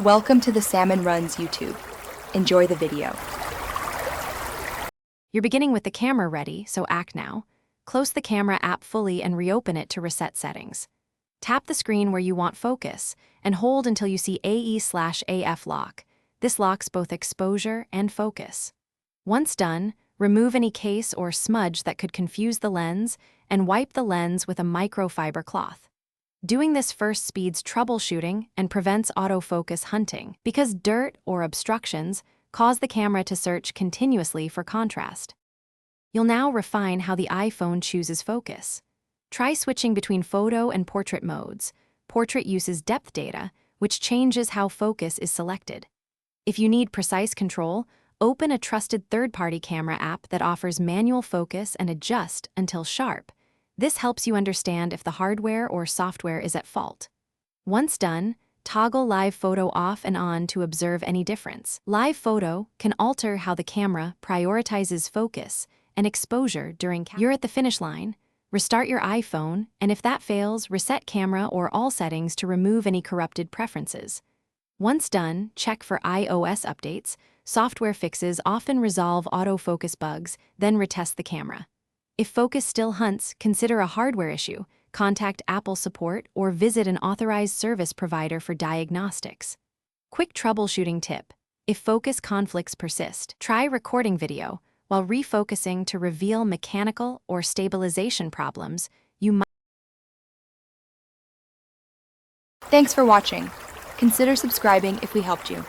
Welcome to the Salmon Runs YouTube. Enjoy the video. You're beginning with the camera ready, so act now. Close the camera app fully and reopen it to reset settings. Tap the screen where you want focus and hold until you see AE/AF lock. This locks both exposure and focus. Once done, remove any case or smudge that could confuse the lens and wipe the lens with a microfiber cloth. Doing this first speeds troubleshooting and prevents autofocus hunting because dirt or obstructions cause the camera to search continuously for contrast. You'll now refine how the iPhone chooses focus. Try switching between photo and portrait modes. Portrait uses depth data, which changes how focus is selected. If you need precise control, open a trusted third-party camera app that offers manual focus and adjust until sharp. This helps you understand if the hardware or software is at fault. Once done, toggle live photo off and on to observe any difference. Live photo can alter how the camera prioritizes focus and exposure during You're at the finish line. Restart your iPhone, and if that fails, reset camera or all settings to remove any corrupted preferences. Once done, check for iOS updates. Software fixes often resolve autofocus bugs, then retest the camera. If focus still hunts, consider a hardware issue. Contact Apple support or visit an authorized service provider for diagnostics. Quick troubleshooting tip. If focus conflicts persist, try recording video while refocusing to reveal mechanical or stabilization problems you might. Thanks for watching. Consider subscribing if we helped you.